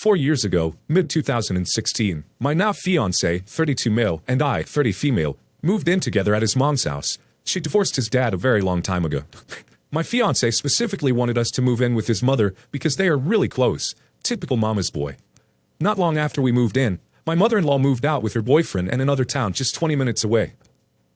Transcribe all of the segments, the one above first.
4 years ago, mid-2016, my now fiancé, 32 male, and I, 30 female, moved in together at his mom's house. She divorced his dad a very long time ago. My fiancé specifically wanted us to move in with his mother because they are really close. Typical mama's boy. Not long after we moved in, my mother-in-law moved out with her boyfriend in another town just 20 minutes away.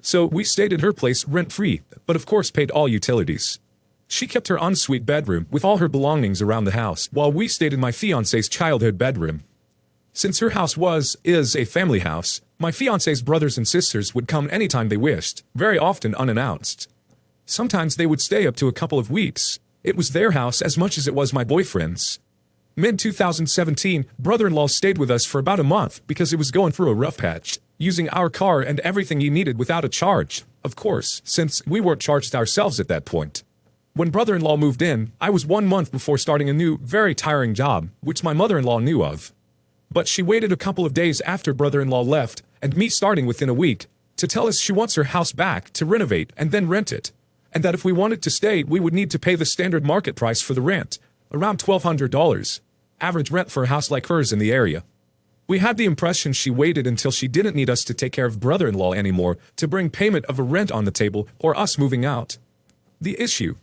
So we stayed at her place rent-free, but of course paid all utilities. She kept her ensuite bedroom with all her belongings around the house, while we stayed in my fiancé's childhood bedroom. Since her house is a family house, my fiancé's brothers and sisters would come anytime they wished, very often unannounced. Sometimes they would stay up to a couple of weeks. It was their house as much as it was my boyfriend's. Mid-2017, brother-in-law stayed with us for about a month because it was going through a rough patch, using our car and everything he needed without a charge, of course, since we weren't charged ourselves at that point. When brother-in-law moved in, I was 1 month before starting a new, very tiring job, which my mother-in-law knew of. But she waited a couple of days after brother-in-law left, and me starting within a week, to tell us she wants her house back to renovate and then rent it, and that if we wanted to stay, we would need to pay the standard market price for the rent, around $1,200, average rent for a house like hers in the area. We had the impression she waited until she didn't need us to take care of brother-in-law anymore to bring payment of a rent on the table or us moving out. The issue.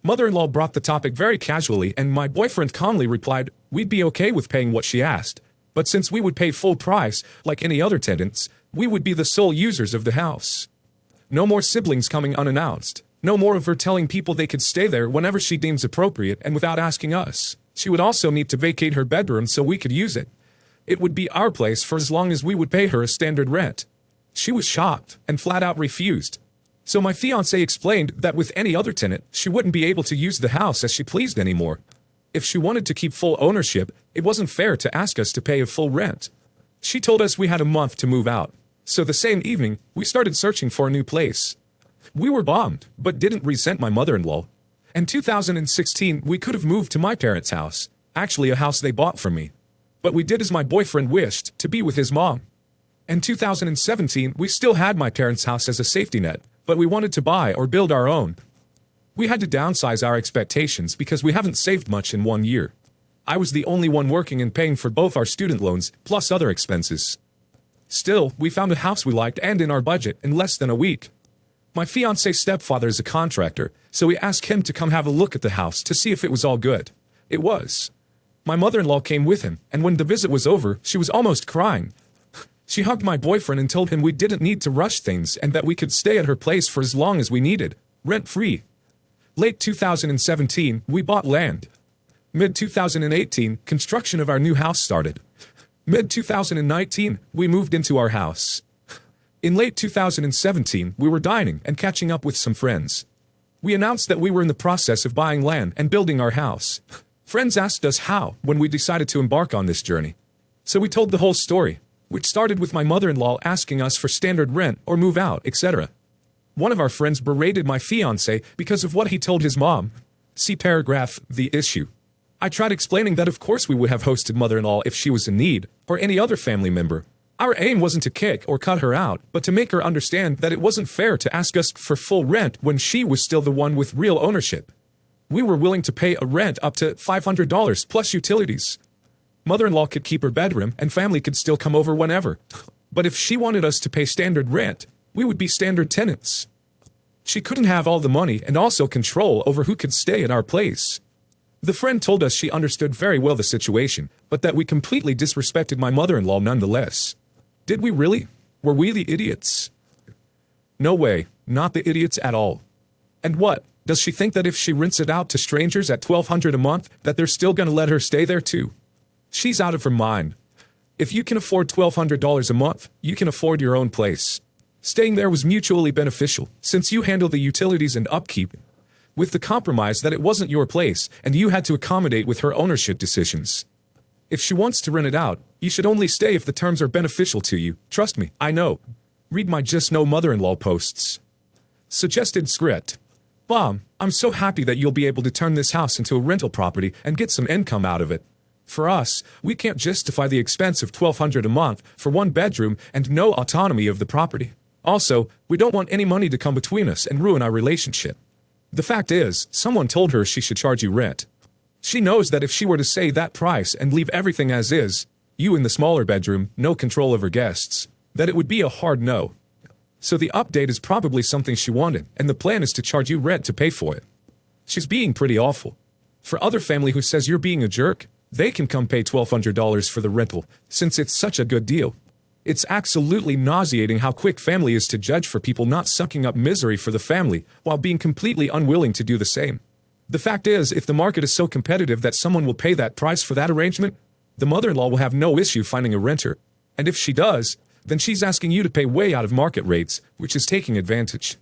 Mother-in-law brought the topic very casually and my boyfriend calmly replied, we'd be okay with paying what she asked, but since we would pay full price, like any other tenants, we would be the sole users of the house. No more siblings coming unannounced. No more of her telling people they could stay there whenever she deems appropriate and without asking us. She would also need to vacate her bedroom so we could use it. It would be our place for as long as we would pay her a standard rent. She was shocked and flat out refused. So my fiancé explained that with any other tenant, she wouldn't be able to use the house as she pleased anymore. If she wanted to keep full ownership, it wasn't fair to ask us to pay a full rent. She told us we had a month to move out. So the same evening, we started searching for a new place. We were bummed, but didn't resent my mother-in-law. In 2016, we could have moved to my parents' house, actually a house they bought for me. But we did as my boyfriend wished, to be with his mom. In 2017, we still had my parents' house as a safety net, but we wanted to buy or build our own. We had to downsize our expectations because we haven't saved much in 1 year. I was the only one working and paying for both our student loans, plus other expenses. Still, we found a house we liked and in our budget in less than a week. My fiancé's stepfather is a contractor, so we asked him to come have a look at the house to see if it was all good. It was. My mother-in-law came with him, and when the visit was over, she was almost crying. She hugged my boyfriend and told him we didn't need to rush things and that we could stay at her place for as long as we needed, rent-free. Late 2017, we bought land. Mid-2018, construction of our new house started. Mid-2019, we moved into our house. In late 2017, we were dining and catching up with some friends. We announced that we were in the process of buying land and building our house. Friends asked us how when we decided to embark on this journey. So we told the whole story, which started with my mother-in-law asking us for standard rent or move out, etc. One of our friends berated my fiancé because of what he told his mom. See paragraph, the issue. I tried explaining that of course we would have hosted mother-in-law if she was in need, or any other family member. Our aim wasn't to kick or cut her out, but to make her understand that it wasn't fair to ask us for full rent when she was still the one with real ownership. We were willing to pay a rent up to $500 plus utilities. Mother-in-law could keep her bedroom and family could still come over whenever. But if she wanted us to pay standard rent, we would be standard tenants. She couldn't have all the money and also control over who could stay at our place. The friend told us she understood very well the situation, but that we completely disrespected my mother-in-law nonetheless. Did we really? Were we the idiots? No way, not the idiots at all. And what, does she think that if she rents it out to strangers at $1,200 a month, that they're still gonna let her stay there too? She's out of her mind. If you can afford $1,200 a month, you can afford your own place. Staying there was mutually beneficial, since you handle the utilities and upkeep, with the compromise that it wasn't your place and you had to accommodate with her ownership decisions. If she wants to rent it out, you should only stay if the terms are beneficial to you. Trust me, I know. Read my Just Know Mother-in-Law posts. Suggested script. Mom, I'm so happy that you'll be able to turn this house into a rental property and get some income out of it. For us, we can't justify the expense of $1,200 a month for one bedroom and no autonomy of the property. Also, we don't want any money to come between us and ruin our relationship. The fact is, someone told her she should charge you rent. She knows that if she were to say that price and leave everything as is, you in the smaller bedroom, no control over guests, that it would be a hard no. So the update is probably something she wanted, and the plan is to charge you rent to pay for it. She's being pretty awful. For other family who says you're being a jerk, they can come pay $1,200 for the rental, since it's such a good deal. It's absolutely nauseating how quick family is to judge for people not sucking up misery for the family, while being completely unwilling to do the same. The fact is, if the market is so competitive that someone will pay that price for that arrangement, the mother-in-law will have no issue finding a renter. And if she does, then she's asking you to pay way out of market rates, which is taking advantage.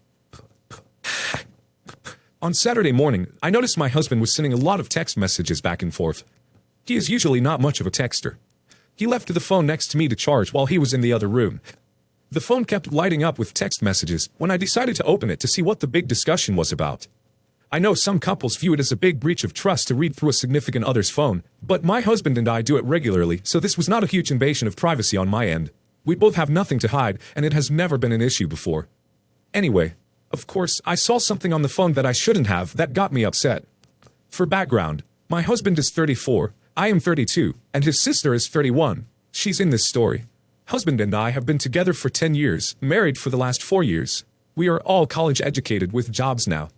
On Saturday morning, I noticed my husband was sending a lot of text messages back and forth. He is usually not much of a texter. He left the phone next to me to charge while he was in the other room. The phone kept lighting up with text messages when I decided to open it to see what the big discussion was about. I know some couples view it as a big breach of trust to read through a significant other's phone, but my husband and I do it regularly, so this was not a huge invasion of privacy on my end. We both have nothing to hide, and it has never been an issue before. Anyway, of course, I saw something on the phone that I shouldn't have that got me upset. For background, my husband is 34, I am 32, and his sister is 31. She's in this story. Husband and I have been together for 10 years, married for the last 4 years. We are all college educated with jobs now.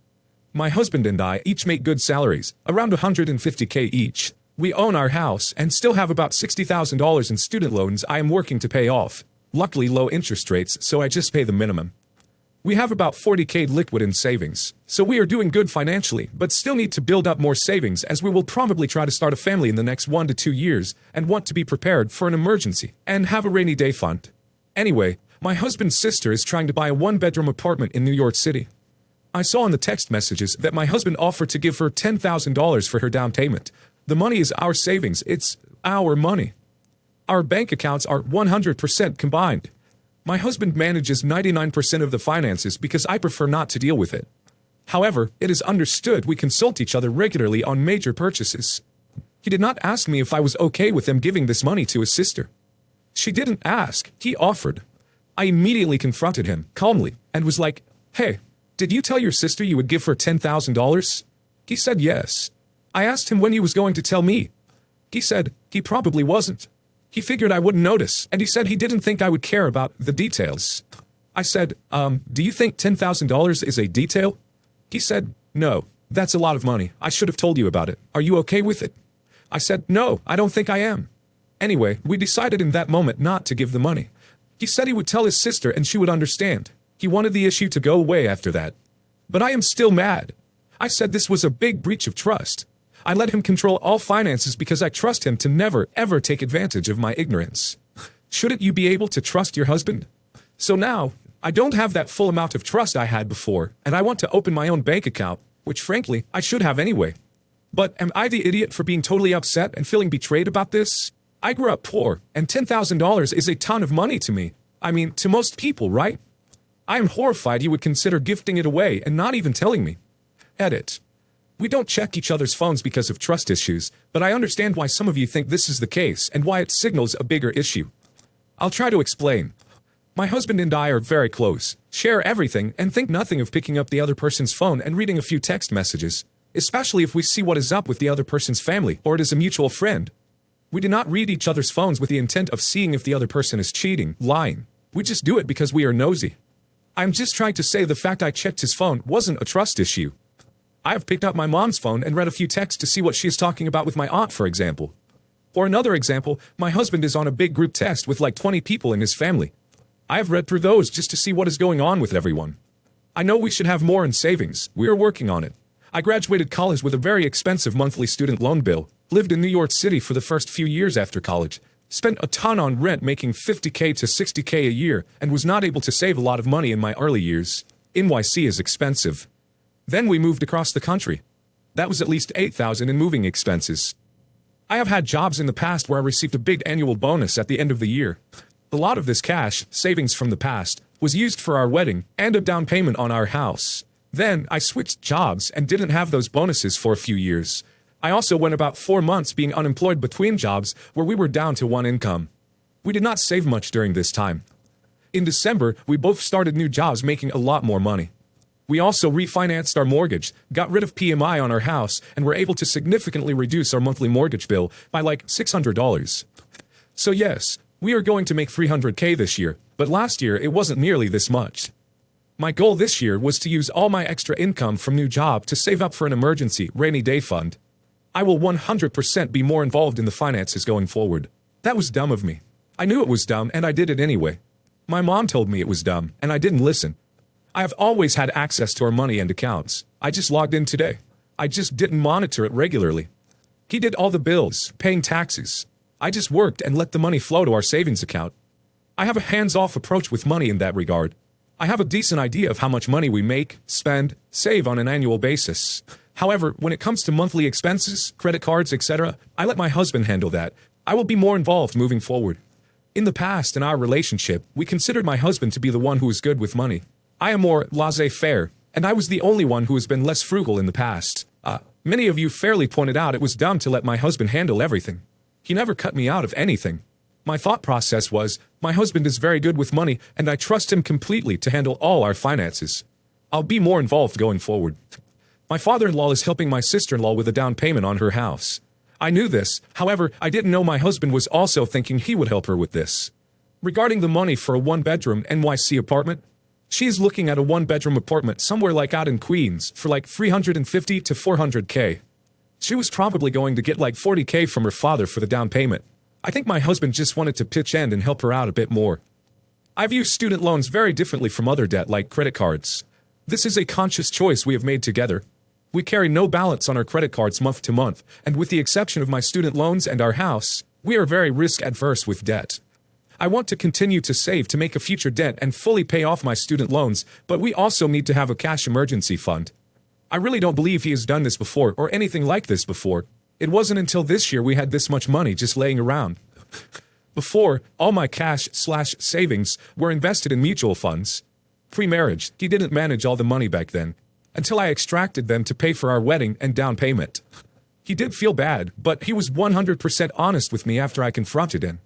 My husband and I each make good salaries, around $150K each. We own our house and still have about $60,000 in student loans I am working to pay off. Luckily low interest rates, so I just pay the minimum. We have about $40K liquid in savings, so we are doing good financially, but still need to build up more savings as we will probably try to start a family in the next 1 to 2 years and want to be prepared for an emergency and have a rainy day fund. Anyway, my husband's sister is trying to buy a 1-bedroom apartment in New York City. I saw in the text messages that my husband offered to give her $10,000 for her down payment. The money is our savings, it's our money. Our bank accounts are 100% combined. My husband manages 99% of the finances because I prefer not to deal with it. However, it is understood we consult each other regularly on major purchases. He did not ask me if I was okay with him giving this money to his sister. She didn't ask, he offered. I immediately confronted him, calmly, and was like, "Hey, did you tell your sister you would give her $10,000? He said yes. I asked him when he was going to tell me. He said he probably wasn't. He figured I wouldn't notice, and he said he didn't think I would care about the details. I said, do you think $10,000 is a detail? He said, no, that's a lot of money. I should have told you about it. Are you okay with it? I said, no, I don't think I am. Anyway, we decided in that moment not to give the money. He said he would tell his sister and she would understand. He wanted the issue to go away after that. But I am still mad. I said this was a big breach of trust. I let him control all finances because I trust him to never, ever take advantage of my ignorance. Shouldn't you be able to trust your husband? So now, I don't have that full amount of trust I had before, and I want to open my own bank account, which frankly, I should have anyway. But am I the idiot for being totally upset and feeling betrayed about this? I grew up poor, and $10,000 is a ton of money to me. I mean, to most people, right? I am horrified you would consider gifting it away and not even telling me. Edit. We don't check each other's phones because of trust issues, but I understand why some of you think this is the case and why it signals a bigger issue. I'll try to explain. My husband and I are very close, share everything, and think nothing of picking up the other person's phone and reading a few text messages, especially if we see what is up with the other person's family or it is a mutual friend. We do not read each other's phones with the intent of seeing if the other person is cheating, lying. We just do it because we are nosy. I'm just trying to say the fact I checked his phone wasn't a trust issue. I have picked up my mom's phone and read a few texts to see what she is talking about with my aunt, for example. Or another example, my husband is on a big group text with like 20 people in his family. I have read through those just to see what is going on with everyone. I know we should have more in savings. We are working on it. I graduated college with a very expensive monthly student loan bill, lived in New York City for the first few years after college, spent a ton on rent making $50K to $60K a year, and was not able to save a lot of money in my early years. NYC is expensive. Then we moved across the country. That was at least $8,000 in moving expenses. I have had jobs in the past where I received a big annual bonus at the end of the year. A lot of this cash, savings from the past, was used for our wedding and a down payment on our house. Then I switched jobs and didn't have those bonuses for a few years. I also went about 4 months being unemployed between jobs where we were down to one income. We did not save much during this time. In December, we both started new jobs making a lot more money. We also refinanced our mortgage, got rid of PMI on our house, and were able to significantly reduce our monthly mortgage bill by like $600. So yes, we are going to make $300K this year, but last year it wasn't nearly this much. My goal this year was to use all my extra income from new job to save up for an emergency rainy day fund. I will 100% be more involved in the finances going forward. That was dumb of me. I knew it was dumb and I did it anyway. My mom told me it was dumb and I didn't listen. I have always had access to our money and accounts. I just logged in today. I just didn't monitor it regularly. He did all the bills, paying taxes. I just worked and let the money flow to our savings account. I have a hands-off approach with money in that regard. I have a decent idea of how much money we make, spend, save on an annual basis. However, when it comes to monthly expenses, credit cards, etc., I let my husband handle that. I will be more involved moving forward. In the past, in our relationship, we considered my husband to be the one who is good with money. I am more laissez-faire, and I was the only one who has been less frugal in the past. Many of you fairly pointed out it was dumb to let my husband handle everything. He never cut me out of anything. My thought process was, my husband is very good with money, and I trust him completely to handle all our finances. I'll be more involved going forward. My father-in-law is helping my sister-in-law with a down payment on her house. I knew this, however, I didn't know my husband was also thinking he would help her with this. Regarding the money for a one-bedroom NYC apartment, she is looking at a one-bedroom apartment somewhere like out in Queens for like $350 to $400K. She was probably going to get like $40K from her father for the down payment. I think my husband just wanted to pitch in and help her out a bit more. I view student loans very differently from other debt like credit cards. This is a conscious choice we have made together. We carry no balance on our credit cards month to month, and with the exception of my student loans and our house, we are very risk-adverse with debt. I want to continue to save to make a future dent and fully pay off my student loans, but we also need to have a cash emergency fund. I really don't believe he has done this before or anything like this before. It wasn't until this year we had this much money just laying around. Before, all my cash/savings were invested in mutual funds. Pre-marriage, he didn't manage all the money back then, until I extracted them to pay for our wedding and down payment. He did feel bad, but he was 100% honest with me after I confronted him.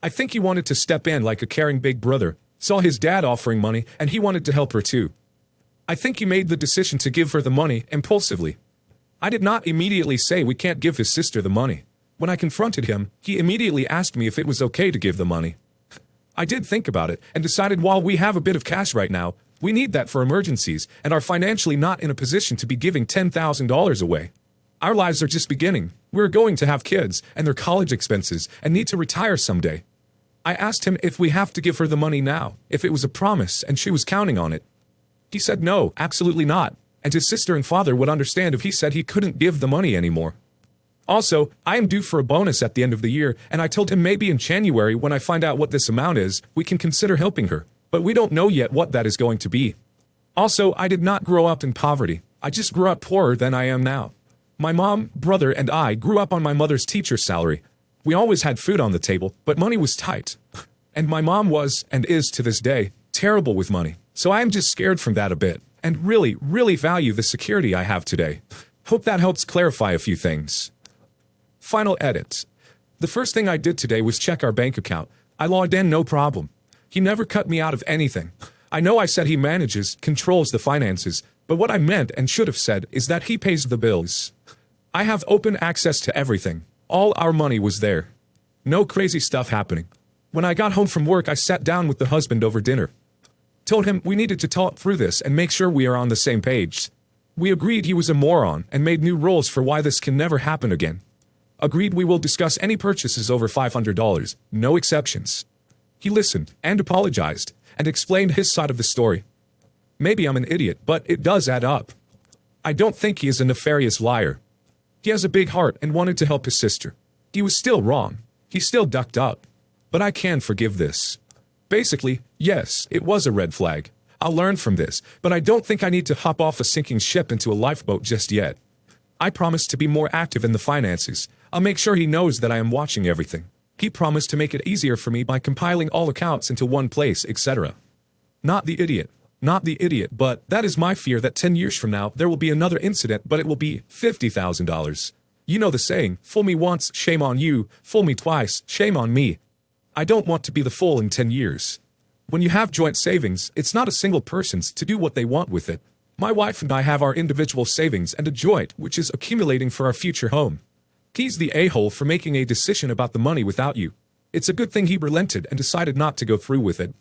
I think he wanted to step in like a caring big brother, saw his dad offering money, and he wanted to help her too. I think he made the decision to give her the money impulsively. I did not immediately say we can't give his sister the money. When I confronted him, he immediately asked me if it was okay to give the money. I did think about it and decided while we have a bit of cash right now, we need that for emergencies and are financially not in a position to be giving $10,000 away. Our lives are just beginning. We're going to have kids and their college expenses and need to retire someday. I asked him if we have to give her the money now, if it was a promise and she was counting on it. He said no, absolutely not, and his sister and father would understand if he said he couldn't give the money anymore. Also, I am due for a bonus at the end of the year, and I told him maybe in January when I find out what this amount is, we can consider helping her, but we don't know yet what that is going to be. Also, I did not grow up in poverty. I just grew up poorer than I am now. My mom, brother, and I grew up on my mother's teacher's salary. We always had food on the table, but money was tight. And my mom was, and is to this day, terrible with money. So I am just scared from that a bit, and really, really value the security I have today. Hope that helps clarify a few things. Final edit. The first thing I did today was check our bank account. I logged in no problem. He never cut me out of anything. I know I said he manages, controls the finances, but what I meant and should have said is that he pays the bills. I have open access to everything. All our money was there. No crazy stuff happening. When I got home from work, I sat down with the husband over dinner. Told him we needed to talk through this and make sure we are on the same page. We agreed he was a moron and made new rules for why this can never happen again. Agreed we will discuss any purchases over $500, no exceptions. He listened and apologized and explained his side of the story. Maybe I'm an idiot, but it does add up. I don't think he is a nefarious liar. He has a big heart and wanted to help his sister. He was still wrong. He still ducked up. But I can forgive this. Basically, yes, it was a red flag. I'll learn from this, but I don't think I need to hop off a sinking ship into a lifeboat just yet. I promised to be more active in the finances. I'll make sure he knows that I am watching everything. He promised to make it easier for me by compiling all accounts into one place, etc. Not the idiot, but that is my fear that 10 years from now there will be another incident, but it will be $50,000. You know the saying, fool me once, shame on you, fool me twice, shame on me. I don't want to be the fool in 10 years. When you have joint savings, it's not a single person's to do what they want with it. My wife and I have our individual savings and a joint which is accumulating for our future home. He's the a-hole for making a decision about the money without you. It's a good thing he relented and decided not to go through with it.